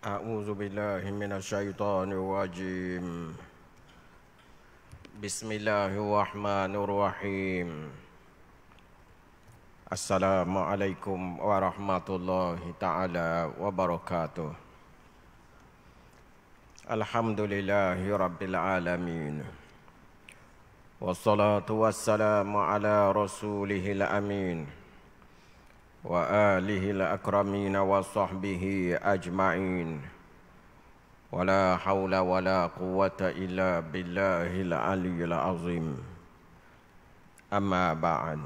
A'udzu billahi minasyaitonir rajim. Bismillahirrahmanirrahim. Assalamualaikum warahmatullahi taala wabarakatuh. Alhamdulillahi rabbil alamin. Wassalatu wassalamu ala rasulihil amin wa alihil akramina wa sahbihi ajma'in. Wala hawla wala quwwata illa billahil aliyyil azim. Amma ba'd.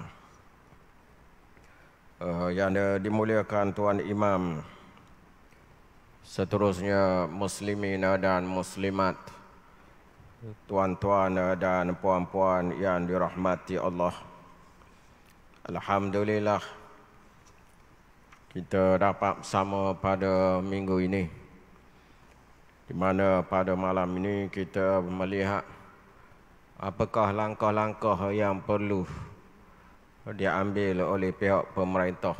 Yang dimuliakan Tuan Imam, seterusnya muslimin dan muslimat, tuan-tuan dan puan-puan yang dirahmati Allah. Alhamdulillah, kita dapat bersama pada minggu ini, di mana pada malam ini kita melihat apakah langkah-langkah yang perlu diambil oleh pihak pemerintah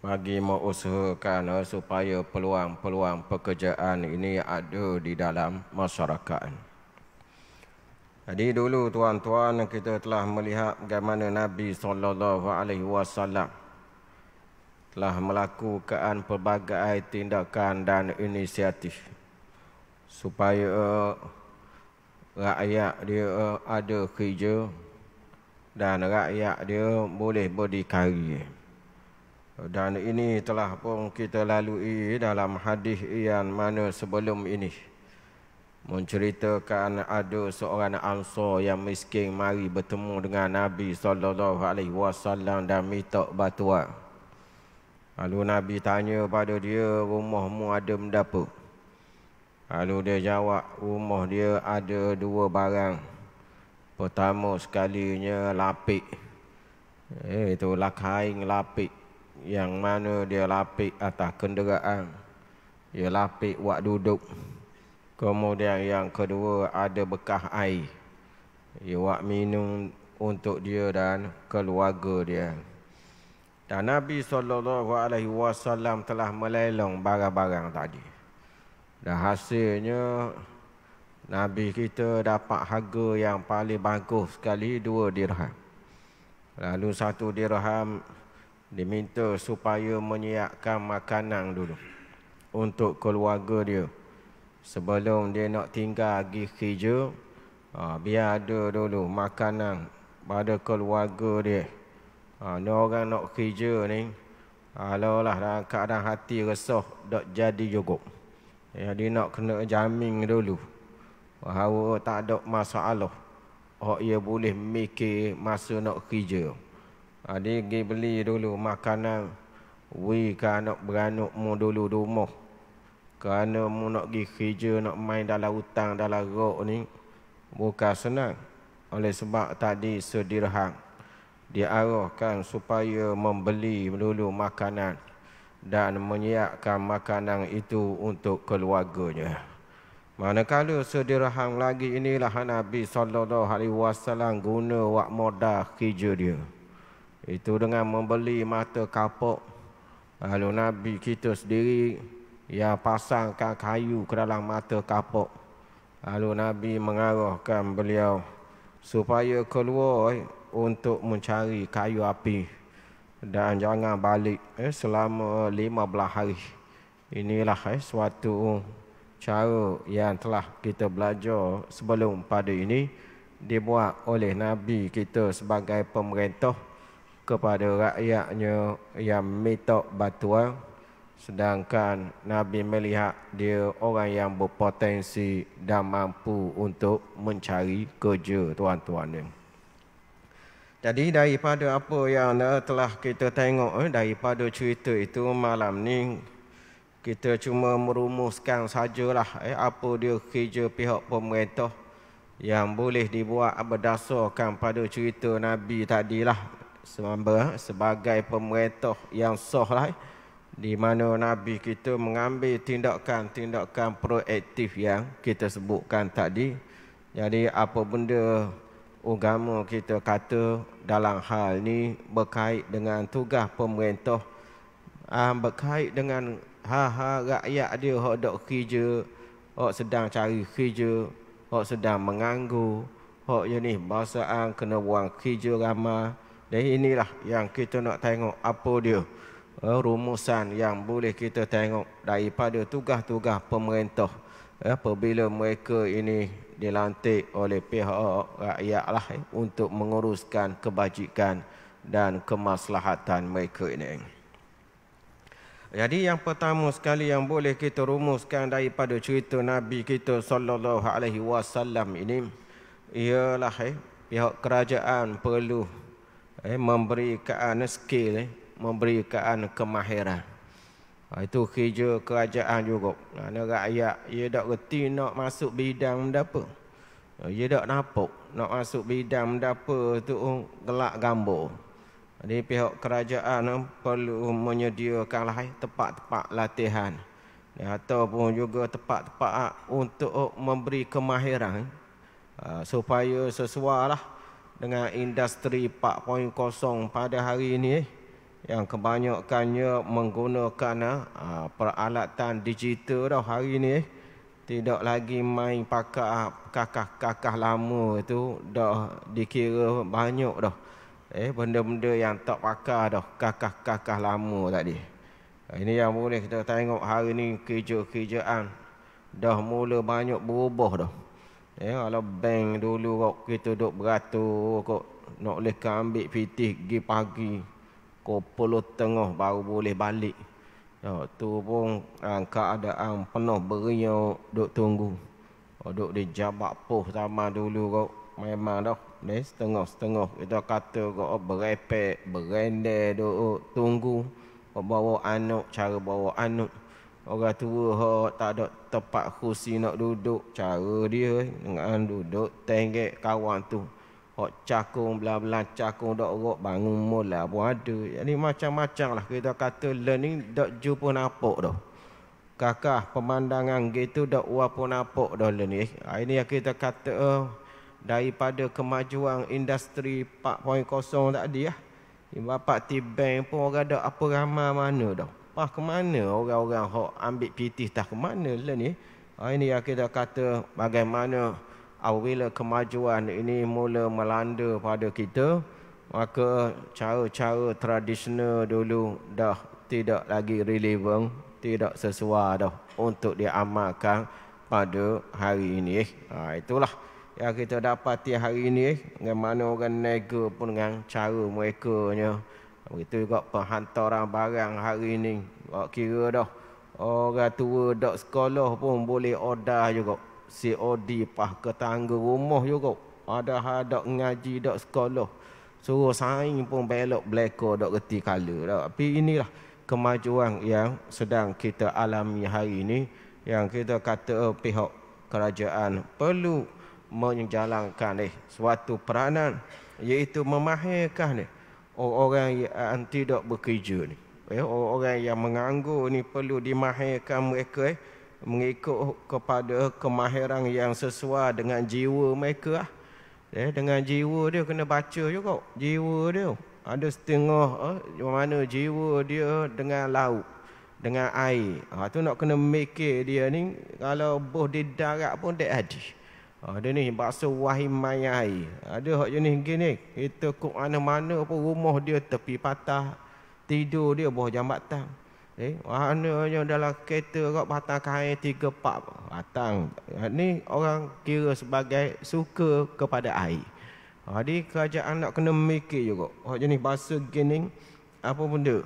bagi mengusahakan supaya peluang-peluang pekerjaan ini ada di dalam masyarakat. Jadi dulu tuan-tuan, kita telah melihat bagaimana Nabi SAW telah melakukan pelbagai tindakan dan inisiatif supaya rakyat dia ada kerja dan rakyat dia boleh berdikari. Dan ini telah pun kita lalui dalam hadis yang mana sebelum ini menceritakan ada seorang Ansar yang miskin mari bertemu dengan Nabi SAW dan minta bantuan. Lalu Nabi tanya pada dia, rumahmu ada mendapa? Lalu dia jawab, rumah dia ada dua barang. Pertama sekalinya lapik. Itulah kain lapik, yang mana dia lapik atas kenderaan. Dia lapik buat duduk. Kemudian yang kedua ada bekas air. Dia buat minum untuk dia dan keluarga dia. Dan Nabi SAW telah melelong barang-barang tadi. Dan hasilnya Nabi kita dapat harga yang paling bagus sekali, 2 dirham. Lalu 1 dirham diminta supaya menyiapkan makanan dulu untuk keluarga dia. Sebelum dia nak tinggal pergi kerja, biar ada dulu makanan pada keluarga dia. Ni orang nak kerja ni, kalau lah dalam keadaan hati resah, tak jadi juga. Jadi nak kena jamin dulu bahawa tak ada masalah, ia boleh mikir masa nak kerja. Dia pergi beli dulu makanan, ke anak beranakmu dulu rumah. Kerana mu nak pergi kerja, nak main dalam hutang, dalam rok ni bukan senang. Oleh sebab tadi sedirham diarahkan supaya membeli dulu makanan dan menyiapkan makanan itu untuk keluarganya. Manakala sedirham lagi, inilah Nabi SAW guna wak modal kerja dia. Itu dengan membeli mata kapok. Lalu Nabi kita sendiri yang pasangkan kayu ke dalam mata kapok. Lalu Nabi mengarahkan beliau supaya keluar untuk mencari kayu api dan jangan balik selama 15 hari. Inilah suatu cara yang telah kita belajar sebelum pada ini dibuat oleh Nabi kita sebagai pemerintah kepada rakyatnya yang minta bantuan, sedangkan Nabi melihat dia orang yang berpotensi dan mampu untuk mencari kerja, tuan-tuan. Jadi daripada apa yang telah kita tengok daripada cerita itu malam ni, kita cuma merumuskan sajalah apa dia kerja pihak pemerintah yang boleh dibuat berdasarkan pada cerita Nabi tadilah, sebagai pemerintah yang sah lah, di mana Nabi kita mengambil tindakan-tindakan proaktif yang kita sebutkan tadi. Jadi apa benda agama kita kata dalam hal ni berkait dengan tugas pemerintah, berkait dengan rakyat dia hok dok kerja, hok sedang cari kerja, hok sedang menganggur, hok jenis bangsaan kena buang kerja ramai. Dan inilah yang kita nak tengok apa dia rumusan yang boleh kita tengok daripada tugas-tugas pemerintah apabila mereka ini dilantik oleh pihak rakyat lah untuk menguruskan kebajikan dan kemaslahatan mereka ini. Jadi yang pertama sekali yang boleh kita rumuskan daripada cerita Nabi kita sallallahu alaihi wasallam ini ialah pihak kerajaan perlu memberikan skill, memberikan kemahiran. Itu kerja kerajaan juga. Kerana rakyat ia tak reti nak masuk bidang mendapa. Ia tak nampak nak masuk bidang mendapa tu gelak gambar. Jadi pihak kerajaan perlu menyediakan tempat-tempat latihan ataupun juga tempat-tempat untuk memberi kemahiran supaya sesuai lah dengan industri 4.0 pada hari ini yang kebanyakannya menggunakan peralatan digital dah hari ini. Tidak lagi main pakai kakah-kakah lama itu dah dikira banyak dah. Benda-benda yang tak pakai dah kakah-kakah lama tadi. Ini yang boleh kita tengok hari ini kerja-kerjaan dah mula banyak berubah dah. Kalau bank dulu kok kita duduk beratur kok nak boleh ambil pitih pergi pagi pukul 10 baru boleh balik. Tu pun keadaan penuh beriuk duk tunggu. Duk di jabak poh sama dulu kok memang dah setengah-setengah kita kata kok berepek, berendeh duk tunggu bawa anak, cara bawa anak. Orang tua tak ada tempat kursi nak duduk, cara dia dengan duduk tenggek kawan tu. Cakung belah-belah cakung dak rok bangun mula pun ada. Jadi macam-macam lah kita kata learning dak jumpa nampak dah. Kakak pemandangan gitu dak apa nampak dah learning. Ini yang kita kata daripada kemajuan industri 4.0 tadi lah. Bapak T-Bank pun orang dak apa ramai mana dah. Ke mana orang-orang hok ambil pitih tak ke mana lah ni. Ini yang kita kata bagaimana apabila kemajuan ini mula melanda pada kita, maka cara-cara tradisional dulu dah tidak lagi relevan, tidak sesuai dah untuk diamalkan pada hari ini. Itulah yang kita dapati hari ini. Bagaimana orang nega pun dengan cara mereka nya. Begitu juga penghantaran barang hari ini. Kira dah orang tua dak sekolah pun boleh order juga. COD ke tangga rumah juga. Ada dak ngaji dak sekolah. Suruh saing pun belok beleko dak reti kala dah. Tapi inilah kemajuan yang sedang kita alami hari ini. Yang kita kata pihak kerajaan perlu menjalankan suatu peranan, iaitu memahirkan orang yang tidak bekerja ni. Orang yang menganggur ni perlu dimahirkan mereka mengikut kepada kemahiran yang sesuai dengan jiwa mereka. Dengan jiwa dia kena baca juga. Jiwa dia ada setengah mana jiwa dia dengan laut, dengan air. Tu nak kena mikir dia ni kalau boh di darat pun tak ada. Dia ni bakso wahim mai air. Ada hak jenis gini. Kita kok mana-mana pun rumah dia tepi patah. Tidur dia bawah jambatan. Maknanya dalam kereta kok batang kain 3-4 batang. Ni orang kira sebagai suka kepada air. Jadi kerajaan nak kena mikir juga. Hak jenis bahasa gini apa benda?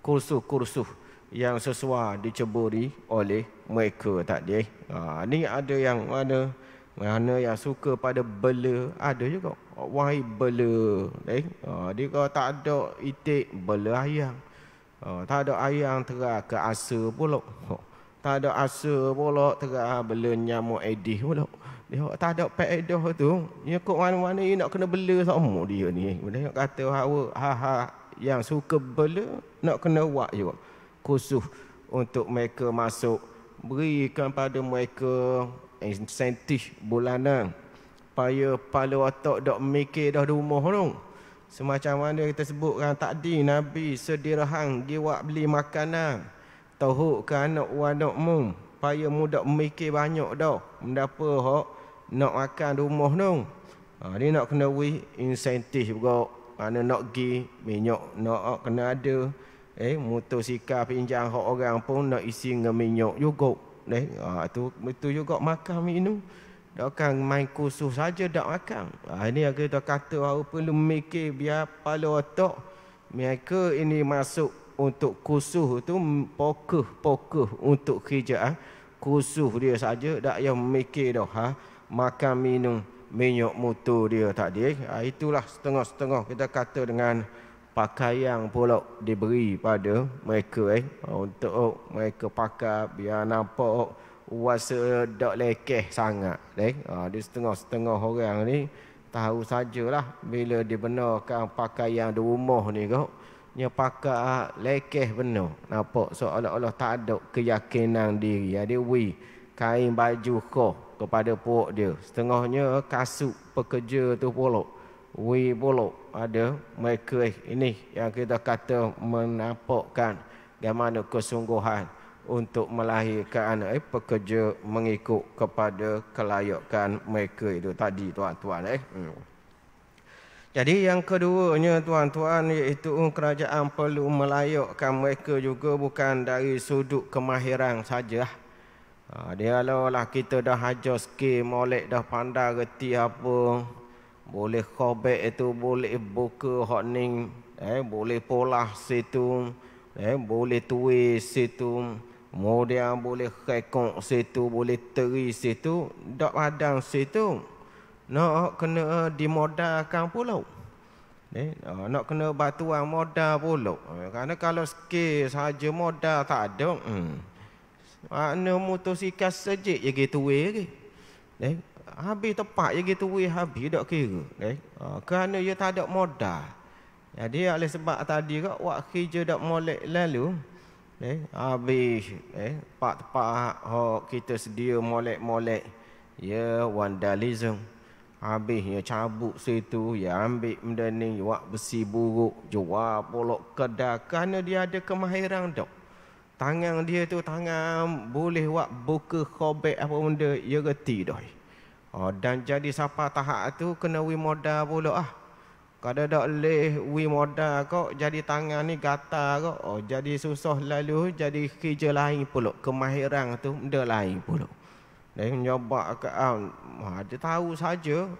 Kursus-kursus yang sesuai diceburi oleh mereka tadi. Ni ada yang mana yang suka pada bela, ada juga. Wahai bela. Dia kalau tak ada itik, bela ayam. Tak ada ayam terah ke asa pula. Tak ada asa pula terah bela nyamuk Aedes pula. Dia tak ada faedah tu. Dia kok mana-mana dia nak kena bela sama dia ni. Dia kata yang suka bela nak kena buat juga. Khusus untuk mereka masuk, berikan pada mereka insentif bulanan supaya kepala otak dok mikir dah di rumah tu. Semacam mana kita sebutkan tadi, Nabi sedirham dia buat beli makanan. Tahu ke anak anakmu, supaya mudak mikir banyak dah. Mendapa hok nak makan rumah tu. Dia nak kena insentif juga. Mana nak pergi minyak nak kena ada. Motosikal pinjam hak orang pun nak isi dengan minyak juga. Tu betul juga makan minum. Takkan main kursus saja tak makan. Ini yang kita kata bahawa perlu mikir biar kepala otak mereka ini masuk untuk kursus tu fokus untuk kerjaan kursus dia saja, tak payah mikir dah makan minum minyak motor dia tak dia. Itulah setengah-setengah kita kata dengan pakaian pula diberi pada mereka untuk mereka pakai biar nampak kuasa tak lekeh sangat. Di setengah-setengah orang ni tahu sajalah bila dibenarkan pakaian di rumah ni kok dia pakai lekeh benar. Nampak seolah-olah tak ada keyakinan diri. Dia kain baju kau kepada puak dia. Setengahnya kasut pekerja tu pula. Pula ada mereka ini yang kita kata menampakkan bagaimana kesungguhan untuk melahirkan pekerja mengikut kepada kelayakan mereka itu tadi tuan-tuan. Jadi yang keduanya tuan-tuan iaitu kerajaan perlu melayakkan mereka juga bukan dari sudut kemahiran saja. Dia lah kita dah ajar sikit molek dah pandai reti apa. Boleh khobek itu boleh buka hak ning, boleh polah situ, boleh tulis situ. Kemudian boleh rekod situ, boleh teri situ, dak padang situ. Nak kena dimodalkan pula. Nak kena batuan modal pula. Kerana kalau sikit saja modal tak ada. Makna motosikal sejik je gitu lagi. Habis tepat je gitu habis tak kira. Kerana dia tak ada modal. Jadi oleh sebab tadi kak wak kerja dak molek lalu. Habis tepat kita sedia molek-molek. Ya vandalism. Habis dia cabut situ, dia ambil benda ni, buat besi buruk, jual polok kedai. Kerana dia ada kemahiran tak. Tangan dia tu tangan boleh buat buka khobek apa benda, dia reti dah. Dan jadi siapa tahap tu kena modal pula . Kalau tak boleh modal kok, jadi tangan ni gatal kok. Jadi susah lalu, jadi kerja lain pula. Kemahiran tu benda lain pula. Nyoba ke dia tahu saja.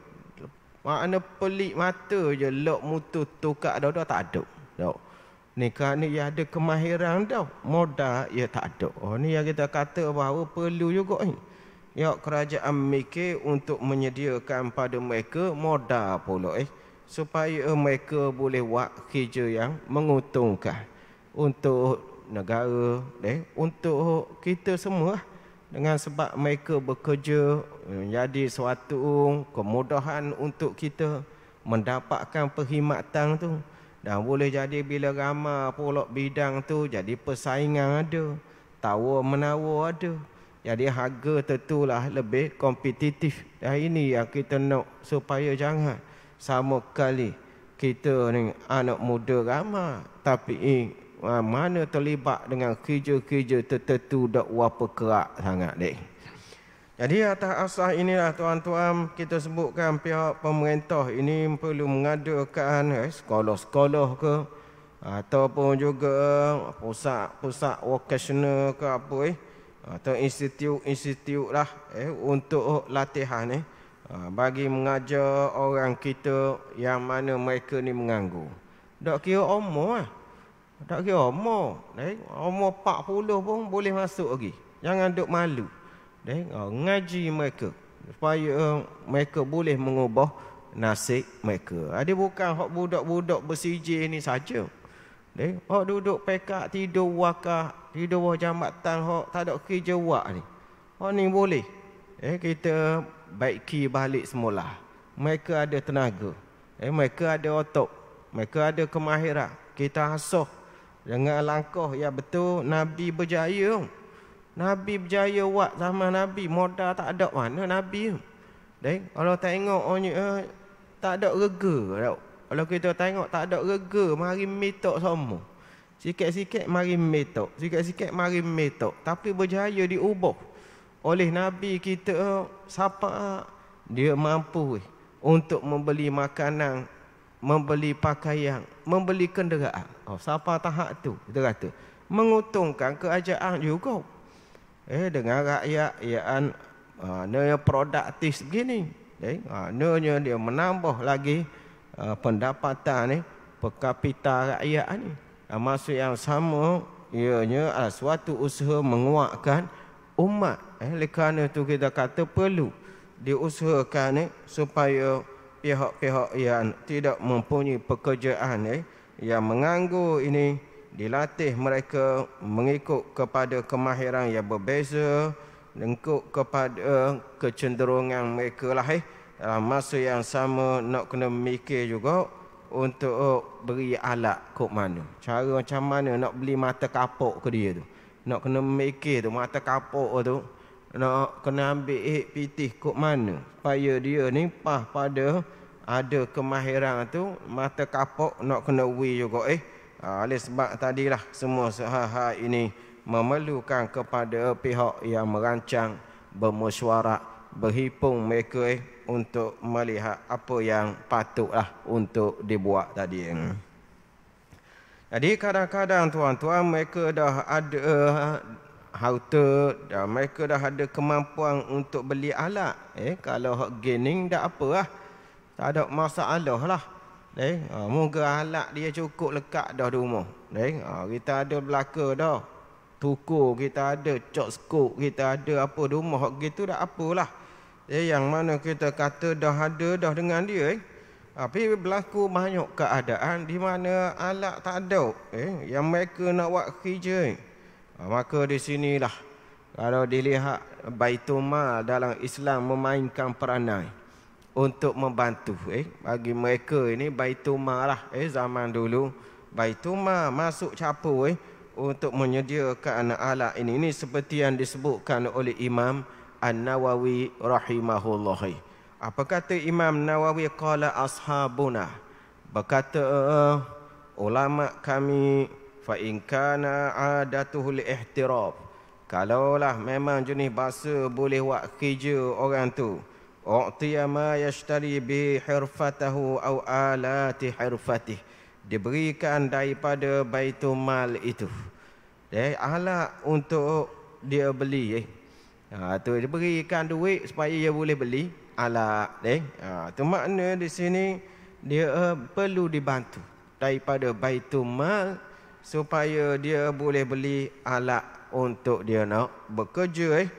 Makna pelik mata je lok mutu tukar dah tak ada. Ni kerana dia ada kemahiran dah. Modal dia tak ada. Ni yang kita kata bahawa perlu juga ni. Ya kerajaan mikir untuk menyediakan pada mereka modal pula supaya mereka boleh buat kerja yang menguntungkan untuk negara, untuk kita semua. Dengan sebab mereka bekerja menjadi suatu kemudahan untuk kita mendapatkan perkhidmatan tu. Dan boleh jadi bila ramai pula bidang tu, jadi persaingan ada, tawar-menawar ada. Jadi harga tentulah lebih kompetitif. Dan ini yang kita nak supaya jangan sama kali kita ni anak muda ramai tapi mana terlibat dengan kerja-kerja tertentu tak berapa kerak sangat dek. Jadi atas asas inilah tuan-tuan kita sebutkan pihak pemerintah ini perlu mengadakan sekolah-sekolah ke ataupun juga pusat-pusat vocational ke apa atau institut-institut lah untuk latihan bagi mengajar orang kita yang mana mereka ni menganggur. Tak kira umur Tak kira umur. Umur 40 pun boleh masuk lagi. Jangan duk malu. Ngaji mereka supaya mereka boleh mengubah nasib mereka. Ada bukan hak budak-budak bersijil ni saja. Hak duduk pekak tidur wakah, tidur bawah jambatan hak tak ada kerja buat ni. Hak ni boleh. Kita baiki balik semula. Mereka ada tenaga. Mereka ada otak. Mereka ada kemahiran. Kita asah dengan langkah yang betul. Nabi berjaya. Nabi berjaya buat zaman Nabi. Modal tak ada mana Nabi. Kalau tengok tak ada rega. Kalau kita tengok tak ada rega, mari minta semua. Sikit-sikit mari metok, sikit-sikit mari metok, tapi berjaya diubah oleh Nabi kita. Siapa dia mampu untuk membeli makanan, membeli pakaian, membeli kenderaan. Siapa tahap tu? Kita kata menguntungkan kerajaan juga. Dengan rakyat yang produktif begini, dia menambah lagi pendapatan per kapita rakyat ni. Maksud yang sama, ianya suatu usaha menguatkan umat. Oleh kerana itu kita kata perlu diusahakan supaya pihak-pihak yang tidak mempunyai pekerjaan yang menganggur ini dilatih mereka mengikut kepada kemahiran yang berbeza, mengikut kepada kecenderungan mereka lah. Dalam masa yang sama nak kena mikir juga untuk beri alat kok mana, cara macam mana nak beli mata kapok ke dia tu. Nak kena mikir tu mata kapok tu nak kena ambil pitih kok mana supaya dia ni pas pada ada kemahiran tu. Mata kapok nak kena wi juga. Oleh sebab tadilah semua hal ini memerlukan kepada pihak yang merancang, bermesyuarat, berhimpun mereka untuk melihat apa yang patutlah untuk dibuat tadi. Jadi kadang-kadang tuan-tuan mereka dah ada harta, dan mereka dah ada kemampuan untuk beli alat. Kalau hak gaining dah apalah, tak ada masalah lah. Moga alat dia cukup lekat dah di rumah. Kita ada belaka dah, tuku kita ada, cok skop kita ada, apa di rumah hak gitu dah apalah. Yang mana kita kata dah ada dah dengan dia. Tapi berlaku banyak keadaan di mana alat tak ada. Yang mereka nak buat kerja. Maka di sinilah kalau dilihat Baitul Mal dalam Islam memainkan peranan untuk membantu. Bagi mereka ini Baitul Mal lah. Zaman dulu Baitul Mal masuk capur untuk menyediakan alat ini. Ini seperti yang disebutkan oleh Imam An-Nawawi rahimahullah. Apa kata Imam Nawawi? Qala ashabuna, berkata ulama kami, fa in kana adatuhu al-ihtirab, kalaulah memang jenis bahasa boleh buat kerja orang tu, u'tiya ma yashtari bi hirfatahu aw alati hirfatih, diberikan daripada Baitul Mal itu alat untuk dia beli. Tu diberikan duit supaya dia boleh beli alat. Tu makna di sini dia perlu dibantu daripada Baitul Mal supaya dia boleh beli alat untuk dia nak bekerja.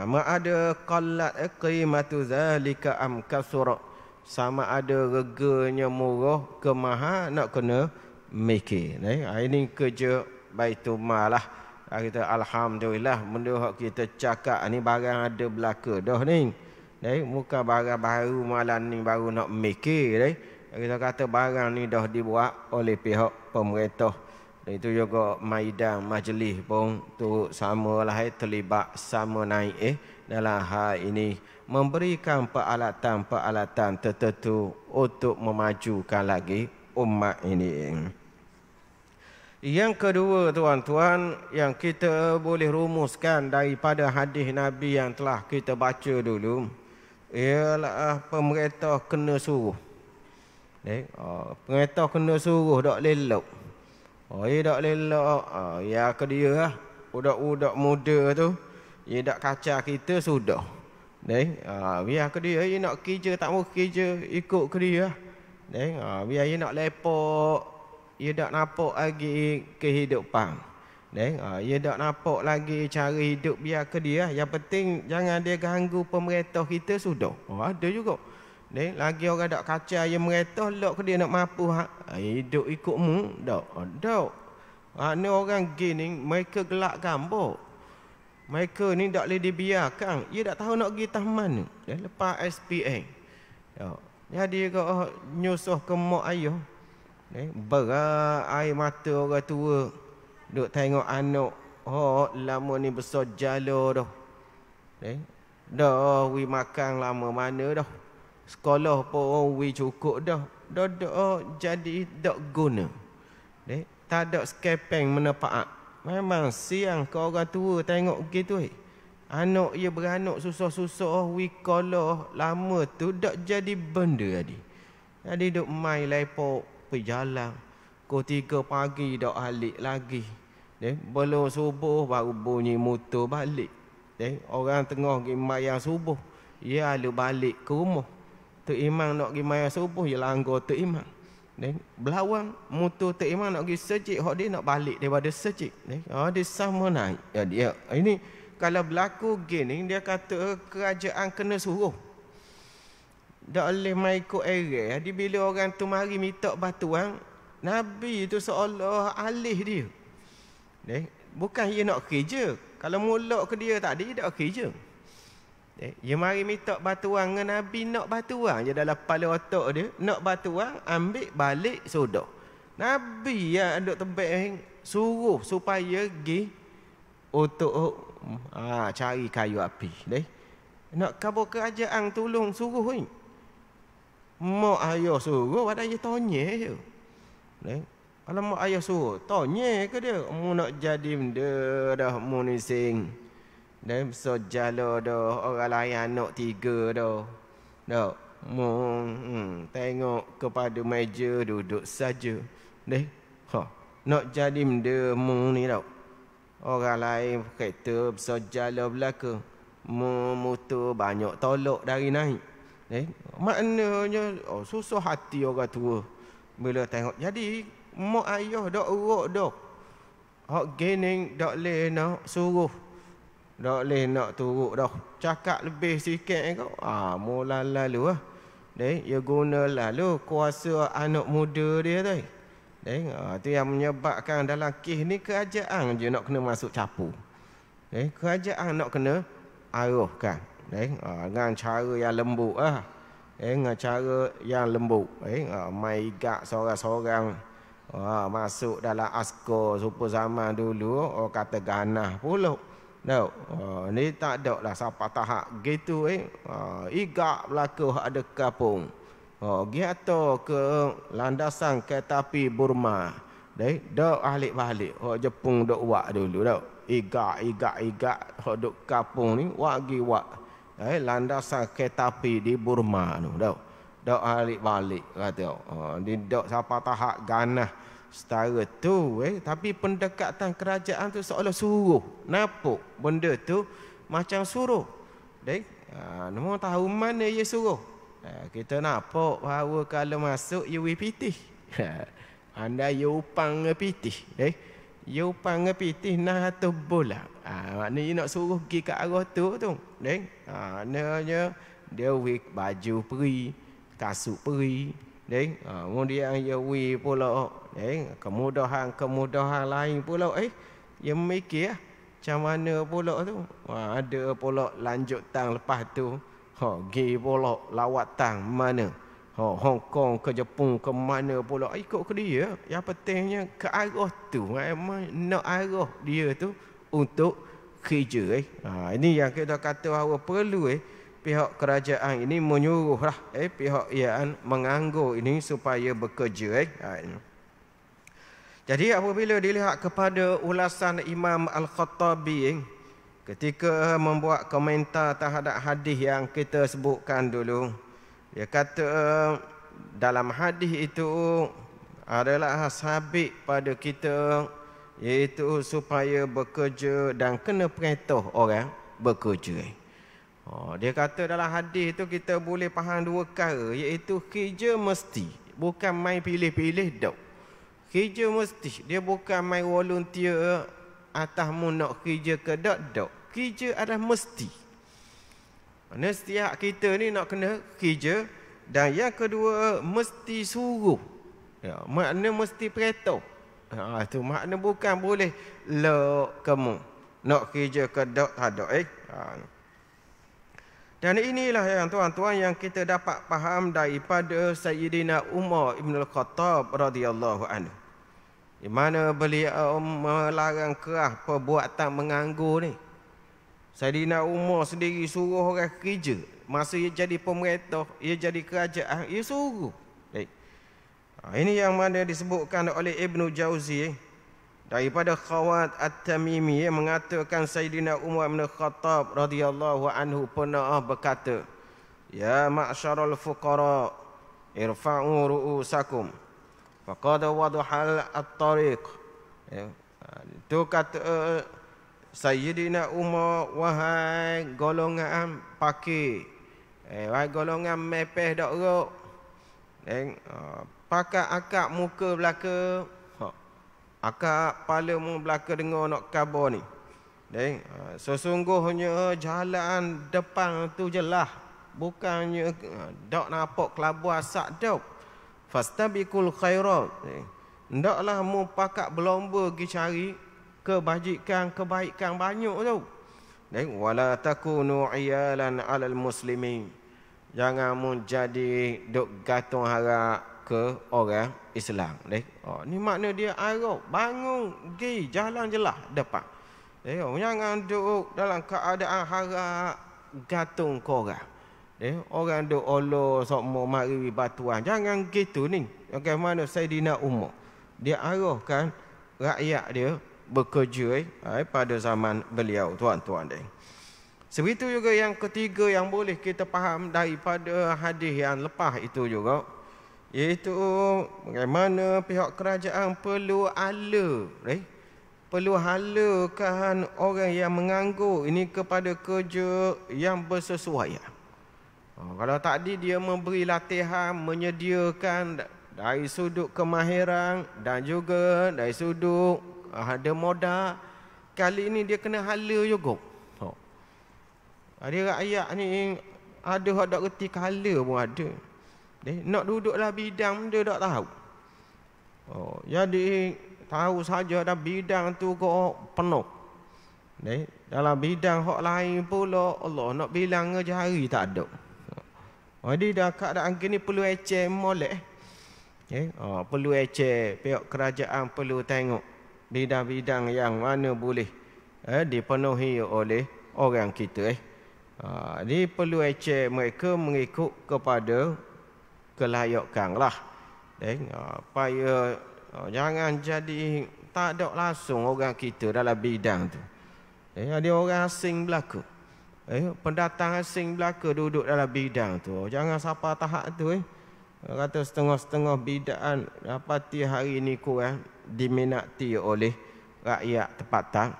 Ma ada qallat qimatu zalika am kasura, sama ada reganya murah ke mahal, nak kena mikir. Ini kerja Baitul Mal lah. Kita alhamdulillah benda hak kita cakap ni barang ada belaka dah ni. Bukan barang baru malam ni baru nak mikir. Kita kata barang ni dah dibuat oleh pihak pemerintah. Itu juga maidan majlis pun tu samalah terlibat sama naik dalam hal ini, memberikan peralatan-peralatan tertentu untuk memajukan lagi umat ini. Yang kedua tuan-tuan, yang kita boleh rumuskan daripada hadis Nabi yang telah kita baca dulu, ialah pemerintah kena suruh. Pemerintah kena suruh, tak lelok. Tak lelok. Ya ke dia lah. Budak-budak muda tu, dia tak kacau kita sudah. Biar ke dia nak kerja, tak mau kerja, ikut ke dia. Biar dia nak lepak, dia tak nampak lagi kehidupan. Dia tak nampak lagi cara hidup, biar ke dia. Yang penting jangan dia ganggu pemerintah kita sudah. Ada juga. Lagi orang tak kacau dia merintah, lok ke dia nak mampu hidup ikutmu. Tak. Ni orang gini, mereka gelak gambar. Mereka ni tak boleh dibiarkan. Dia tak tahu nak pergi tah mana. Lepas SPM. Jadi kau nyusuh ke mak ayah. Berat air mata orang tua. Duk tengok anak. Lama ni besar jala dah. Dah we makan lama mana dah. Sekolah pun we cukup dah. Dah jadi tak guna. tak ada skepeng menepaak. Memang siang ke orang tua tengok gitu anak ia beranak susah-susah wikolah lama tu dak jadi benda tadi. Jadi duk mai lepok pergi jalan. Pukul 3 pagi dak balik lagi. Belum subuh baru bunyi motor balik. Orang tengah pergi mayang subuh. Ia lalu balik ke rumah. Tok Imam nak pergi mayang subuh, ia langgar Tok Imam. Belawang motor Tok Imam nak pergi sejik, hak dia nak balik daripada sejik. Dia sama naik. Dia ini kalau berlaku gini, dia kata kerajaan kena suruh. Tak boleh mai ikut era. Jadi bila orang tu mari minta bantuan, Nabi tu seolah alih dia. Bukan dia nak kerja. Kalau mulak ke dia tadi, dia tak kerja. Dia mari minta bantuan dengan Nabi, nak bantuan je dalam kepala otak dia. Nak bantuan, ambil balik sudah. Nabi yang duk tebak suruh supaya pergi untuk cari kayu api. Nak kabur kerajaan tolong suruh ni. Mak ayah suruh, ada dia tanya je. Kalau mak ayah suruh, tanya ke dia? Mu nak jadi benda dah, mu ni sing. Sejala dah, orang lain anak 3 dah. Dah, mu tengok kepada meja duduk saja. Nak jadi benda mu ni dah. Orang lain kereta sejala belaka. Mu motor banyak tolak dari naik. Maknanya susah hati orang tua bila tengok. Jadi mak ayah dak urut dak. Hak gini dak leh nak suruh. Dak leh nak turut dah. Cakap lebih sikit kau. Mula lalu dia guna lalu kuasa anak muda dia tu. Tu yang menyebabkan dalam kes ni kerajaan je nak kena masuk campur. Kerajaan nak kena arahkan. Dengan cara yang lembut dengan cara yang lembut. Mai igak seorang-seorang masuk dalam askar super zaman dulu, orang kata ganah pula. Ni tak ada lah siapa tahap gitu. Igak belaka hak ada kapung. Giata ke landasan kereta api Burma. Dak alik balik. Hak Jepun dok buat dulu dak. Igak hak dok kapung ni wagi wak. Landasan kereta api di Burma tu dak. Dak alik balik kata. Ni dak siapa tahap ganah setara tu tapi pendekatan kerajaan tu seolah suruh. Nampak benda tu macam suruh. Nama tahu mana ia suruh. Kita nampak bahawa kalau masuk ia pitih. Anda ia upang pitih. Ia upang pitih nah tu bola. Maknanya nak suruh pergi ke arah tu. Maknanya dia wik baju peri, kasut peri. Kemudian ia wik pula. Kemudahan lain pula. Ia mikir macam mana pula tu. Ada pula lanjutan lepas tu. Pergi pula lawatan mana. Hong Kong ke Jepun ke mana pula. Ikut ke dia. Yang pentingnya ke arah tu. Nak arah dia tu untuk kerja. Ini yang kita kata bahawa perlu pihak kerajaan ini menyuruh lah pihak yang menganggur ini supaya bekerja. Jadi apabila dilihat kepada ulasan Imam Al-Khattabi ketika membuat komentar terhadap hadis yang kita sebutkan dulu, dia kata dalam hadis itu adalah sabit pada kita, iaitu supaya bekerja dan kena perintah orang bekerja. Dia kata dalam hadis itu kita boleh faham 2 perkara, iaitu kerja mesti, bukan main pilih-pilih dak. Kerja mesti, dia bukan main volunteer atasmu nak kerja ke dak. Kerja adalah mesti. Mana setiap kita ni nak kena kerja. Dan yang kedua, mesti suruh. Makna mesti perintah. Tu makna bukan boleh lek kamu nak kerja ke dak tak. Dan inilah yang tuan-tuan yang kita dapat faham daripada Sayyidina Umar Ibn Al-Khattab radhiyallahu anhu. Di mana beliau melarang keras perbuatan menganggur ni. Sayyidina Umar sendiri suruh orang kerja. Masa ia jadi pemerintah, ia jadi kerajaan, ia suruh. Ini yang mana disebutkan oleh Ibnu Jauzi daripada Khawat At-Tamimi yang mengatakan Sayyidina Umar bin Khattab radhiyallahu anhu pernah berkata, "Ya ma'syarul fuqara, irfa'u ru'usakum faqad wadahal at-tariq." Itu kata Sayyidina Umar, wahai golongan pakir, wahai golongan mepeh dak rok, pakai akak muka belaka, akak kepala mu belaka dengar nak khabar ni. Sesungguhnya jalan depan tu jelas, bukannya dak nampak kelabu asak dak. Fastabiqul khairat. Ndaklah mu pakak berlomba pergi cari kebaikan banyak tu. Wala takunu iyalan alal muslimin. Jangan mu jadi duk gantung harap ke orang Islam. Ni makna dia arah bangun pergi jalan jelas depan. Jangan duduk dalam keadaan harap gantung ke orang. Orang duk Allah sok mau mari batuan. Jangan gitu ni. Bagaimana Sayyidina Umar dia arahkan rakyat dia bekerja pada zaman beliau, tuan-tuan dia. Sebegitu juga yang ketiga yang boleh kita faham daripada hadis yang lepas itu juga, iaitu bagaimana pihak kerajaan perlu halakan orang yang menganggur ini kepada kerja yang bersesuaian. Kalau tadi dia memberi latihan, menyediakan dari sudut kemahiran dan juga dari sudut ada modal, kali ini dia kena hala juga. Ada rakyat ni ada hak tak reti kala pun ada. Nak duduk dalam bidang dia tak tahu. Jadi tahu saja dalam bidang tu kok penuh. Dalam bidang hak lain pula Allah nak bilang jari tak ada. Jadi dah keadaan gini perlu ecek molek. Perlu ecek, pihak kerajaan perlu tengok bidang-bidang yang mana boleh dipenuhi oleh orang kita. Ini perlu ecek mereka mengikut kepada kelayakan lah. Supaya jangan jadi tak ada langsung orang kita dalam bidang tu. Ada orang asing belaka. Pendatang asing belaka duduk dalam bidang tu. Jangan siapa tahap tu. Kata setengah-setengah bidaan dapati hari ni kurang diminati oleh rakyat tempatan.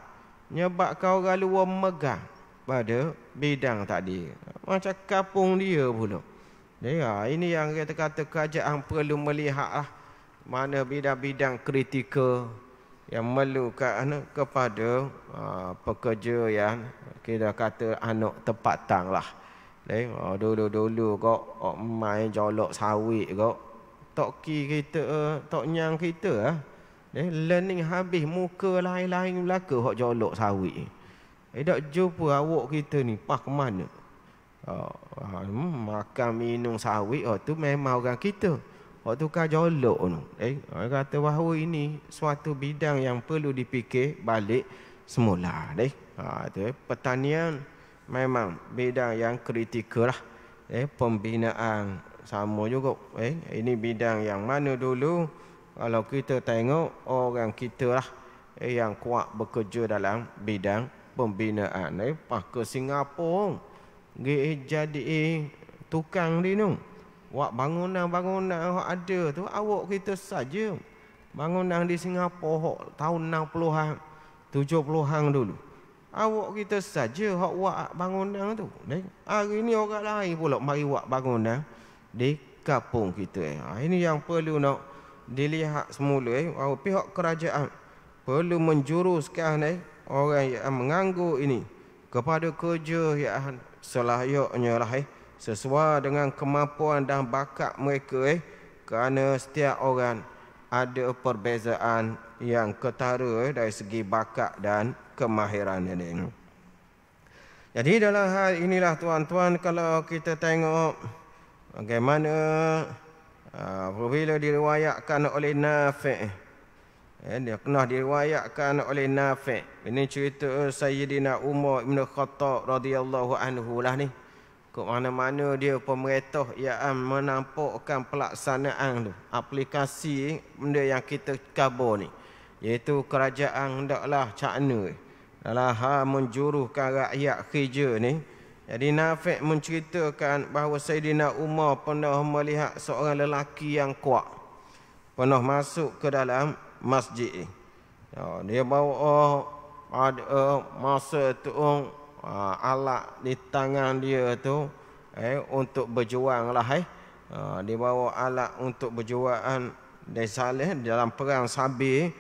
Nyebabkan orang luar megang pada bidang tadi. Macam kapung dia pula. Ini yang kita kata kerajaan perlu melihat mana bidang-bidang kritikal yang memerlukan kepada pekerja yang kita kata anak tempatan lah. Dulu-dulu kok main jolok sawit kok toki kita, tok nyang kita learning habis muka lain-lain belaka hok jolok sawit. Tak jumpa awak kita ni pas ke mana? Makan minum sawit tu memang orang kita. Hok tu kan jolok tu. Kata bahawa ini suatu bidang yang perlu dipikir balik semula. Pertanian memang bidang yang kritikal lah. Pembinaan sama juga. Ini bidang yang mana dulu kalau kita tengok orang kita lah yang kuat bekerja dalam bidang pembinaan. Pas ke Singapura jadi tukang di nu. Wak bangunan-bangunan yang ada tu awak kita saja. Bangunan di Singapura tahun 60-an, 70-an dulu. Awak kita saja hak wak bangunan tu. Hari ni orang lain pula mari wak bangunan di kampung kita. Ini yang perlu nak dilihat semula. Pihak kerajaan perlu menjuruskan orang yang menganggur ini kepada kerja yang selayaknya lah, sesuai dengan kemampuan dan bakat mereka. Kerana setiap orang ada perbezaan yang ketara dari segi bakat dan kemahiran ini. Jadi dalam hal inilah tuan-tuan, kalau kita tengok bagaimana apabila diriwayatkan oleh Nafi', dia pernah diriwayatkan oleh Nafi'. Ini cerita Sayyidina Umar bin Khattab radhiyallahu anhu lah ni. Ke mana-mana dia pemerintah yang menampakkan pelaksanaan tu, aplikasi benda yang kita khabar ni, iaitu kerajaan hendaklah cakna dalam hal menjuruhkan rakyat kerja ni. Jadi Nafi' menceritakan bahawa Sayyidina Umar pernah melihat seorang lelaki yang kuat pernah masuk ke dalam masjid. Dia bawa ada masa tu alat di tangan dia tu untuk berjuang lah. Dia bawa alat untuk berjuang dia salih dalam perang Sabir.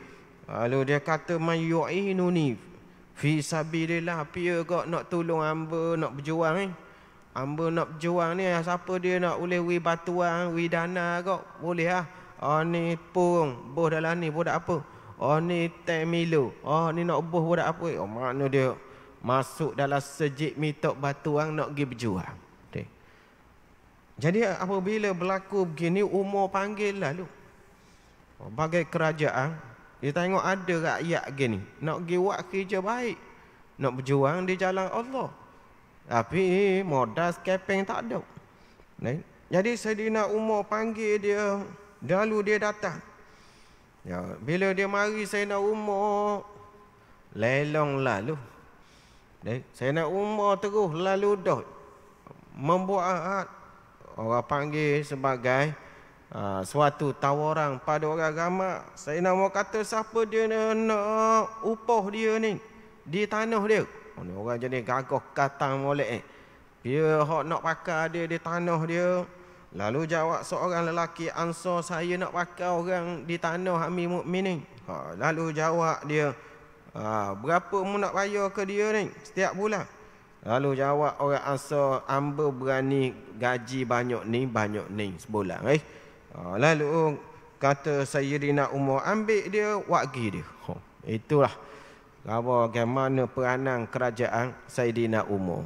Lalu dia kata mayu'inuni fi sabilillah, pia kau nak tolong hamba nak berjuang hamba nak berjuang ni, siapa dia nak boleh wi batuan wi dana kau boleh lah. Ni pun boh dalam ni boh tak apa. Ni temilu. Ni nak boh boh tak apa. Mana dia masuk dalam sejid mitok batuan nak pergi berjuang. Okay. Jadi apabila berlaku begini, Umar panggil lalu bagai kerajaan, dia tengok ada rakyat gini nak pergi buat kerja baik, nak berjuang di jalan Allah, tapi modal skeping tak ada. Jadi Sayyidina Umar panggil dia, lalu dia datang. Bila dia mari Sayyidina Umar lelong lalu. Sayyidina Umar terus lalu dah membuat orang panggil sebagai suatu tawaran pada orang ramai. Sayyidina Umar kata siapa dia nak upah dia ni di tanah dia. Orang jadi gagah katang molek dia hak nak pakai dia di tanah dia. Lalu jawab seorang lelaki Ansar, saya nak pakai orang di tanah Amir Mukminin. Lalu jawab dia, berapa mu nak bayar ke dia ni setiap bulan? Lalu jawab orang Ansar, hamba berani gaji banyak ni sebulan. Lalu kata Sayyidina Umar, ambil dia, wagi dia. Itulah bagaimana peranan kerajaan Sayyidina Umar.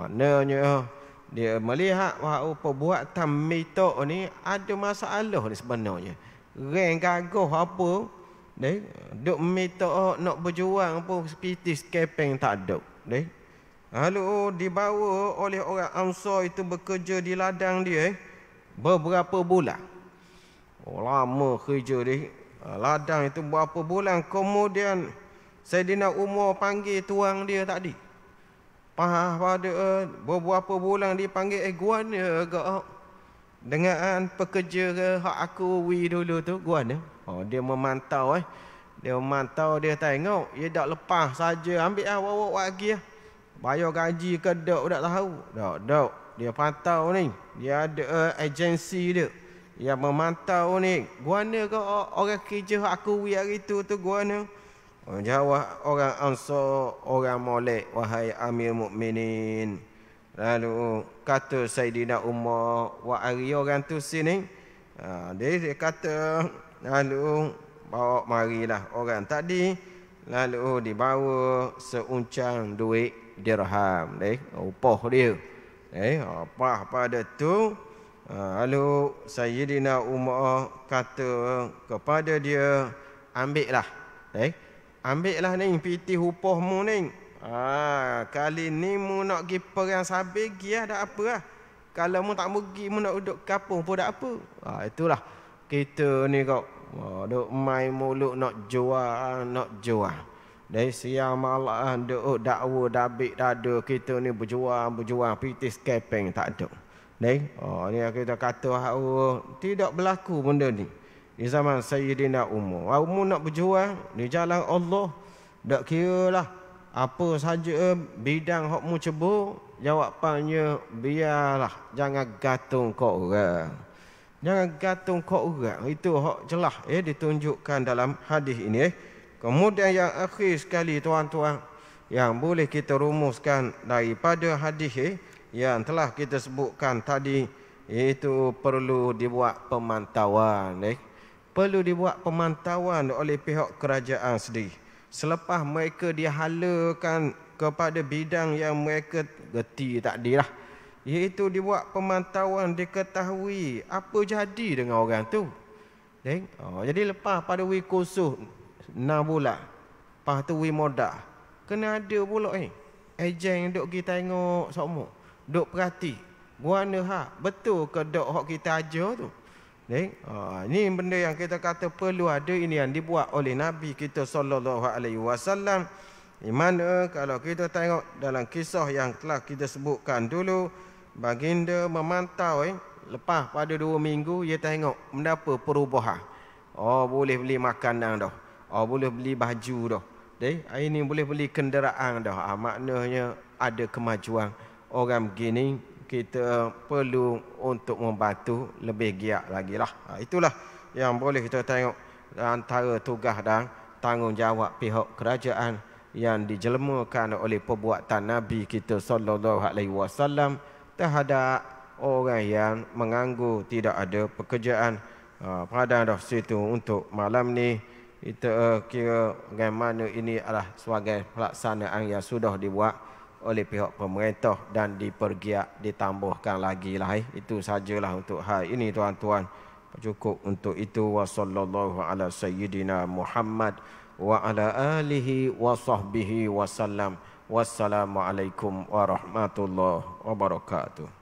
Nanya dia melihat bahawa perbuatan mitok ni ada masalah ni sebenarnya. Reng gagah apa, duk mitok nak berjuang pun seperti skeping tak ada. Lalu dibawa oleh orang Ansar itu bekerja di ladang dia beberapa bulan. Lama kerja di ladang itu berapa bulan. Kemudian Sayyidina Umar panggil tuang dia tadi. Pada beberapa bulan dipanggil guana ke dengan pekerja ke hak aku wi dulu tu guana. Dia memantau dia memantau, dia tengok dia tak lepas saja ambil bawa wagi bayar gaji ke tak tahu. Tak dia pantau ni, dia ada agensi dia yang memantau ni guana ke orang kerja hak aku wi hari tu guana. Jawab orang Ansar, orang molek, wahai Amir Mukminin. Lalu kata Sayyidina Umar, wah hari orang tu sini. Dia kata, lalu bawa marilah orang tadi. Lalu dibawa seuncang duit dirham. Upah dia. Apa pada tu. Lalu Sayyidina Umar kata kepada dia, ambillah. Ambillah ni piti upahmu ni. Kali ni mu nak pergi perang Sabir, pergi tak apa lah. Kalau mu tak pergi, mu nak duduk kapung pun tak apa. Itulah kita ni kau. Duk main mulut nak jual. Dari siang malam duk dakwa dabik dada kita ni berjuang piti skeping tak ada. Ni kita kata tidak berlaku benda ni. Di zaman Sayyidina Umar, mu nak berjuang di jalan Allah, tak kira lah apa saja bidang hak mu cebur, jawapannya biarlah, jangan gantung kau orang. Jangan gantung kau orang. Itu hak jelas ditunjukkan dalam hadis ini. Kemudian yang akhir sekali tuan-tuan, yang boleh kita rumuskan daripada hadis yang telah kita sebutkan tadi, iaitu perlu dibuat pemantauan. Perlu dibuat pemantauan oleh pihak kerajaan sendiri. Selepas mereka dihalakan kepada bidang yang mereka gerti takdilah, iaitu dibuat pemantauan, diketahui apa jadi dengan orang tu. Jadi lepas pada wi kursus 6 bulan, lepas tu wi modal, kena ada pula ejen duk pergi tengok semua. duk perhati. Guana betul ke dok hak kita ajar tu. Ini benda yang kita kata perlu ada, ini yang dibuat oleh Nabi kita sallallahu alaihi wasallam. Di mana kalau kita tengok dalam kisah yang telah kita sebutkan dulu, baginda memantau lepas pada 2 minggu dia tengok mendapat perubahan. Boleh beli makanan dah. Boleh beli baju dah. Ini boleh beli kenderaan dah. Maknanya ada kemajuan. Orang begini kita perlu untuk membantu lebih giat lagi lah. Itulah yang boleh kita tengok antara tugas dan tanggungjawab pihak kerajaan yang dijelmakan oleh perbuatan Nabi kita sallallahu alaihi wasallam terhadap orang yang menganggur, tidak ada pekerjaan. Pada dah situ untuk malam ni kita kira bagaimana ini adalah sebagai pelaksanaan yang sudah dibuat oleh pihak pemerintah dan dipergiat ditambahkan lagi lah. Itu sajalah untuk hari ini tuan-tuan. Cukup untuk itu. Wa sallallahu ala sayyidina Muhammad wa ala alihi wa sahbihi wa sallam. Wassalamualaikum warahmatullahi wabarakatuh.